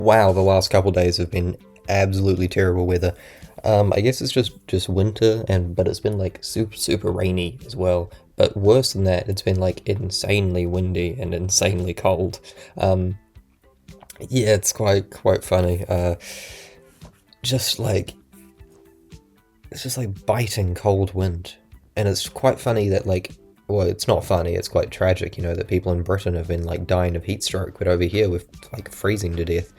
Wow, the last couple days have been absolutely terrible weather. I guess it's just winter, but it's been like super rainy as well. But worse than that, it's been like insanely windy and insanely cold. Um, yeah, it's quite funny. Just like it's just like biting cold wind, and it's quite funny that well, it's not funny. It's quite tragic, that people in Britain have been like dying of heat stroke, but over here we're like freezing to death.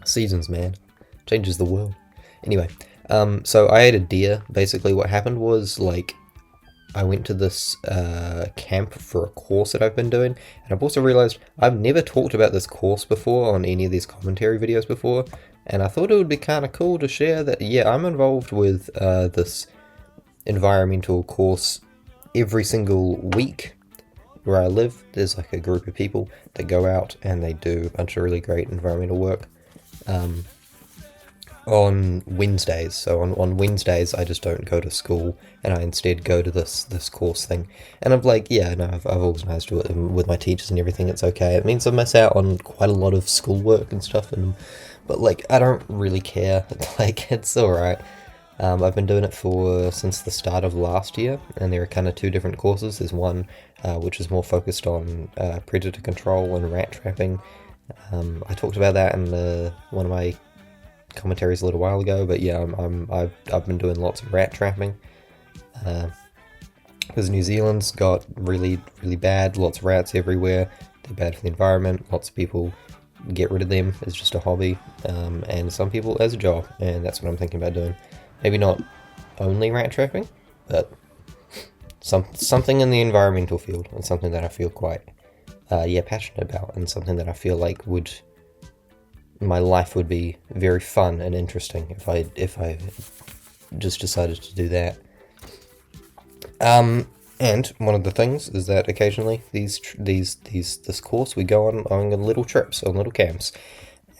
Seasons, man, changes the world. Anyway, so I ate a deer. Basically, what happened was I went to this camp for a course that I've been doing, and I've also realized I've never talked about this course before on any of these commentary videos before, and I thought it would be kind of cool to share that. Yeah, I'm involved with this environmental course every single week where I live. There's like a group of people that go out and they do a bunch of really great environmental work. On Wednesdays. So on Wednesdays, I just don't go to school, and I instead go to this course thing. And I'm like, yeah, no, I've organised it with my teachers and everything. It's okay. It means I miss out on quite a lot of schoolwork and stuff, but I don't really care. It's all right. I've been doing it since the start of last year, and there are kind of two different courses. There's one which is more focused on predator control and rat trapping. I talked about that in one of my commentaries a little while ago, but yeah, I've been doing lots of rat trapping because New Zealand's got really bad, lots of rats everywhere. They're bad for the environment. Lots of people get rid of them as just a hobby, and some people as a job, and that's what I'm thinking about doing. Maybe not only rat trapping, but something in the environmental field, and something that I feel quite passionate about, and something that I feel like my life would be very fun and interesting if I just decided to do that. And one of the things is that occasionally this course we go on little trips, on little camps,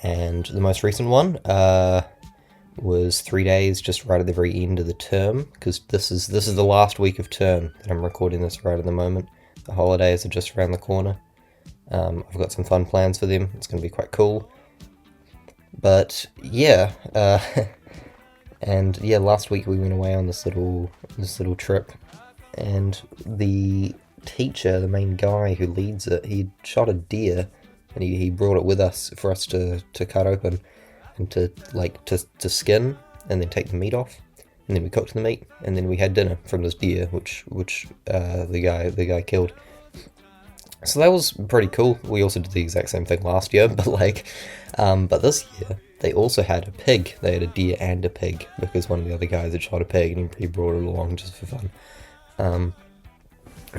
and the most recent one was 3 days, just right at the very end of the term, because this is the last week of term that I'm recording this right at the moment. The holidays are just around the corner. I've got some fun plans for them. It's going to be quite cool. But yeah, and yeah, last week we went away on this little trip, and the teacher, the main guy who leads it, he shot a deer, and he brought it with us for us to cut open and to skin, and then take the meat off, and then we cooked the meat, and then we had dinner from this deer, which the guy killed. So that was pretty cool. We also did the exact same thing last year, but this year they also had a pig. They had a deer and a pig, because one of the other guys had shot a pig, and he brought it along just for fun.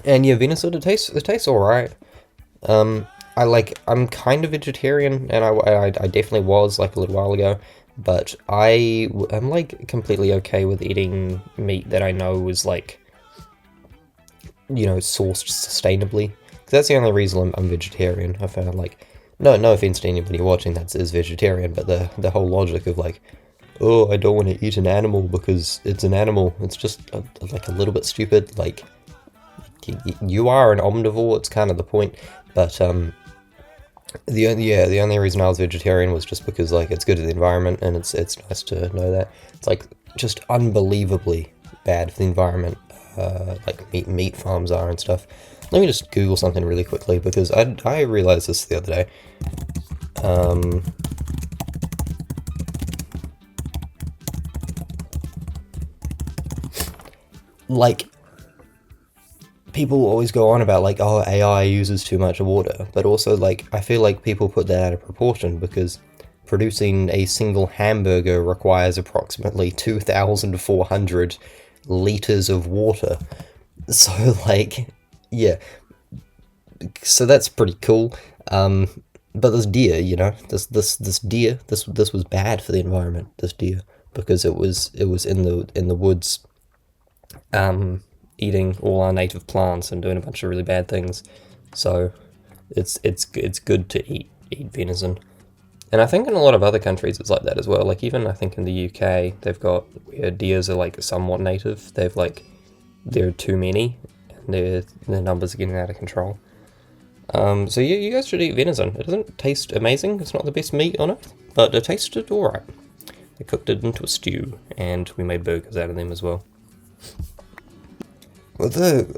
And yeah, venison, it tastes all right. I'm kind of vegetarian, and I definitely was like a little while ago, but I'm like completely okay with eating meat that I know is sourced sustainably. Because that's the only reason I'm vegetarian. I found no offense to anybody watching that is vegetarian, but the whole logic of oh, I don't want to eat an animal because it's an animal, it's just a little bit stupid. You are an omnivore, it's kind of the point. But the only reason I was vegetarian was just because it's good for the environment, and it's nice to know that it's just unbelievably bad for the environment, meat farms are and stuff. Let me just Google something really quickly, because I realized this the other day. People always go on about oh, AI uses too much water, but also I feel like people put that out of proportion, because producing a single hamburger requires approximately 2,400 liters of water. So yeah, so that's pretty cool. But this deer, this deer, this was bad for the environment. This deer, because it was in the woods, eating all our native plants and doing a bunch of really bad things. So it's good to eat venison. And I think in a lot of other countries it's like that as well. Even I think in the UK they've got where deers are somewhat native. They've there are too many, and their numbers are getting out of control. So yeah, you guys should eat venison. It doesn't taste amazing. It's not the best meat on earth, but it tasted alright. They cooked it into a stew, and we made burgers out of them as well. Well,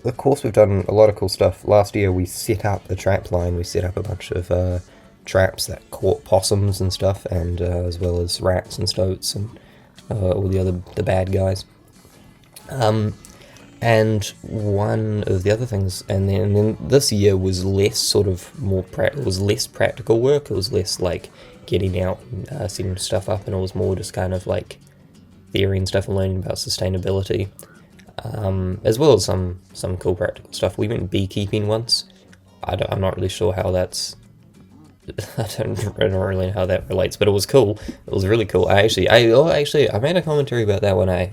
of course, we've done a lot of cool stuff. Last year, we set up a trap line. We set up a bunch of traps that caught possums and stuff, and as well as rats and stoats and all the bad guys. And one of the other things, and then this year was less sort of it was less practical work. It was less like getting out and setting stuff up, and it was more just kind of like theory and stuff and learning about sustainability, as well as some cool practical stuff. We went beekeeping once. I'm not really sure how that's. I don't really know how that relates, but it was cool. It was really cool. I made a commentary about that one. I'm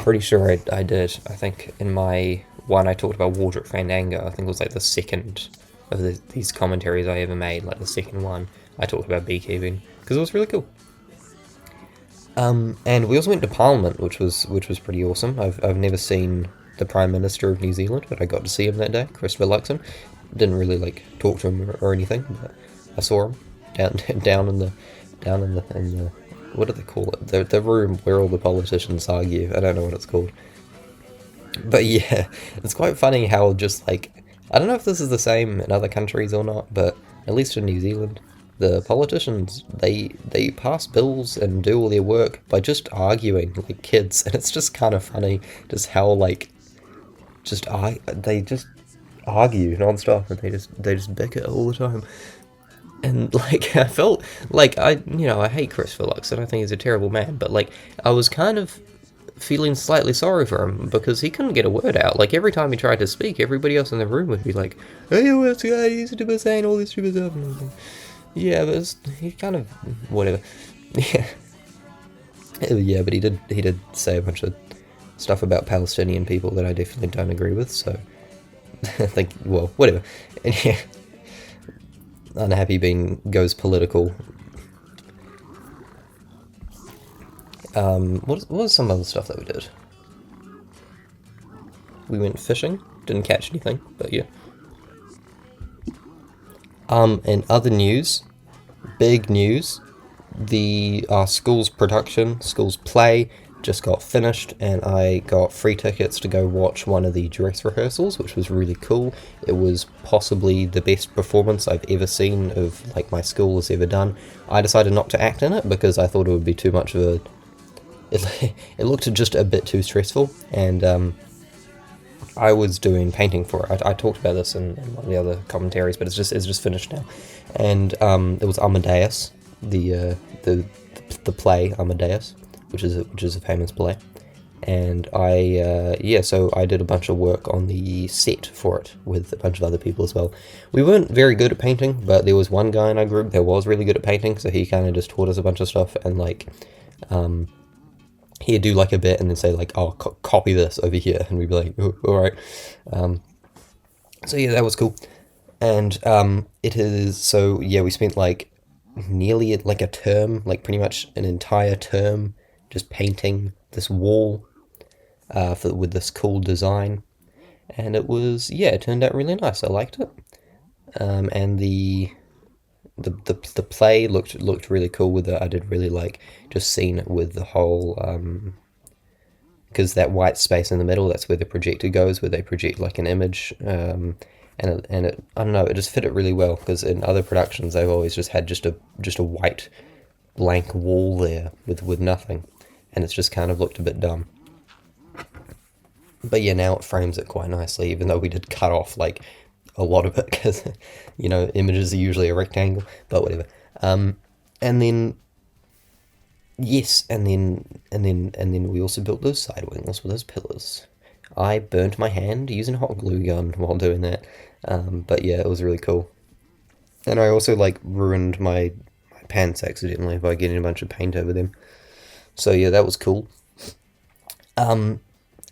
pretty sure I did. I think in my one I talked about water at Fandango. I think it was like the second of these commentaries I ever made, like the second one. I talked about beekeeping because it was really cool. And we also went to Parliament, which was pretty awesome. I've never seen the Prime Minister of New Zealand, but I got to see him that day, Christopher Luxon. Didn't really like talk to him or anything, but I saw him down in the what do they call it? The room where all the politicians argue. I don't know what it's called. But yeah, it's quite funny how just like I don't know if this is the same in other countries or not, but at least in New Zealand, the politicians they pass bills and do all their work by just arguing like kids, and it's just kind of funny just how like they just argue non-stop and they just bicker all the time. And like I felt like I hate Christopher Luxon. I think he's a terrible man, but like I was kind of feeling slightly sorry for him because he couldn't get a word out. Like every time he tried to speak, everybody else in the room would be like, "Hey, what's guy? He's saying all this stupid stuff." And I was like, yeah, but he kind of whatever. Yeah, yeah, but he did say a bunch of stuff about Palestinian people that I definitely don't agree with. So I think whatever. And yeah, Unhappy Bean goes political. What was some other stuff that we did? We went fishing. Didn't catch anything, but yeah. In other news, big news, the school's production, school's play, just got finished, and I got free tickets to go watch one of the dress rehearsals, which was really cool. It was possibly the best performance I've ever seen of like my school has ever done. I decided not to act in it because I thought it would be too much of a. It looked just a bit too stressful, and I was doing painting for it. I talked about this in one of the other commentaries, but it's just finished now, and it was Amadeus, the play Amadeus, which is a famous play, and so I did a bunch of work on the set for it with a bunch of other people as well. We weren't very good at painting, but there was one guy in our group that was really good at painting, so he kind of just taught us a bunch of stuff, and like he'd do like a bit and then say like, "Oh, copy this over here," and we'd be like, "Oh, all right." So yeah, that was cool, and it is so yeah. We spent like nearly like a term, like pretty much an entire term, just painting this wall with this cool design, and it turned out really nice. I liked it, and the play looked really cool with it. I did really like just seeing it with the whole because that white space in the middle, that's where the projector goes, where they project like an image, and it I don't know, it just fit it really well because in other productions they've always just had just a white blank wall there with nothing, and it's just kind of looked a bit dumb. But yeah, now it frames it quite nicely, even though we did cut off like a lot of it because images are usually a rectangle, but whatever. And then yes, and then we also built those side wings with those pillars. I burnt my hand using a hot glue gun while doing that, but yeah, it was really cool. And I also like ruined my pants accidentally by getting a bunch of paint over them. So yeah, that was cool.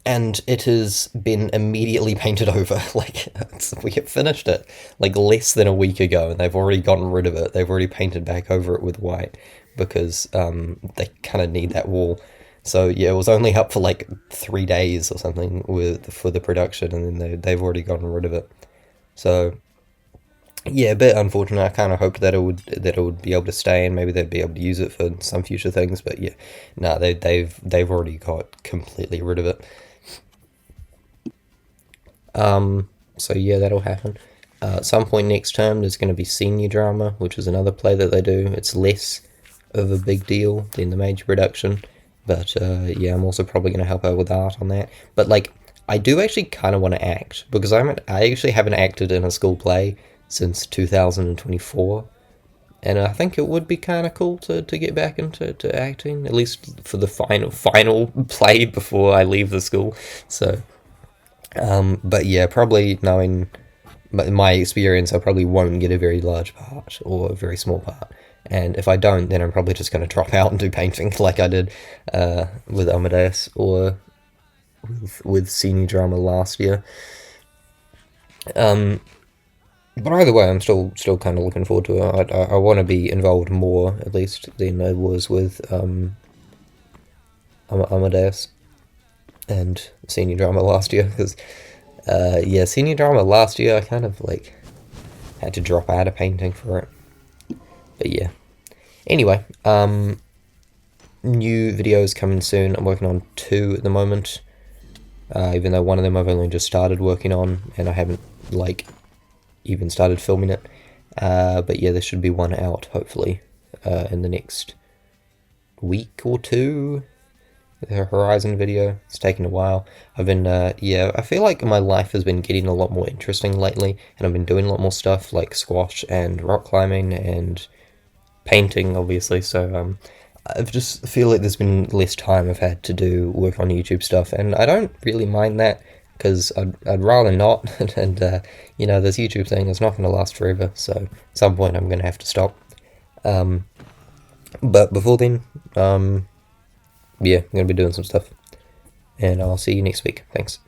And it has been immediately painted over. Like we have finished it like less than a week ago, and they've already gotten rid of it. They've already painted back over it with white because they kind of need that wall. So yeah, it was only up for like 3 days or something for the production, and then they've already gotten rid of it. So Yeah, a bit unfortunate. I kind of hoped that it would be able to stay and maybe they'd be able to use it for some future things. But yeah, no, they've already got completely rid of it. So yeah, that'll happen. At some point next term, there's going to be senior drama, which is another play that they do. It's less of a big deal than the major production, but yeah, I'm also probably going to help out with art on that. But like, I do actually kind of want to act because I actually haven't acted in a school play since 2024, and I think it would be kind of cool to get back into acting, at least for the final play before I leave the school. So, but yeah, probably knowing my experience, I probably won't get a very large part or a very small part. And if I don't, then I'm probably just going to drop out and do painting like I did with Amadeus or with senior drama last year. But either way, I'm still kind of looking forward to it. I want to be involved more, at least, than I was with Amadeus and senior drama last year. Because yeah, senior drama last year, I kind of like had to drop out of painting for it. But yeah. Anyway, new videos coming soon. I'm working on 2 at the moment. Even though one of them I've only just started working on, and I haven't like even started filming it. But yeah, there should be one out hopefully in the next week or 2. The Horizon video. It's taken a while. I've been yeah, I feel like my life has been getting a lot more interesting lately, and I've been doing a lot more stuff like squash and rock climbing and painting, obviously. So I just feel like there's been less time I've had to do work on YouTube stuff, and I don't really mind that because I'd rather not. And you know, this YouTube thing is not going to last forever, so at some point I'm going to have to stop. But before then, yeah, I'm going to be doing some stuff, and I'll see you next week. Thanks.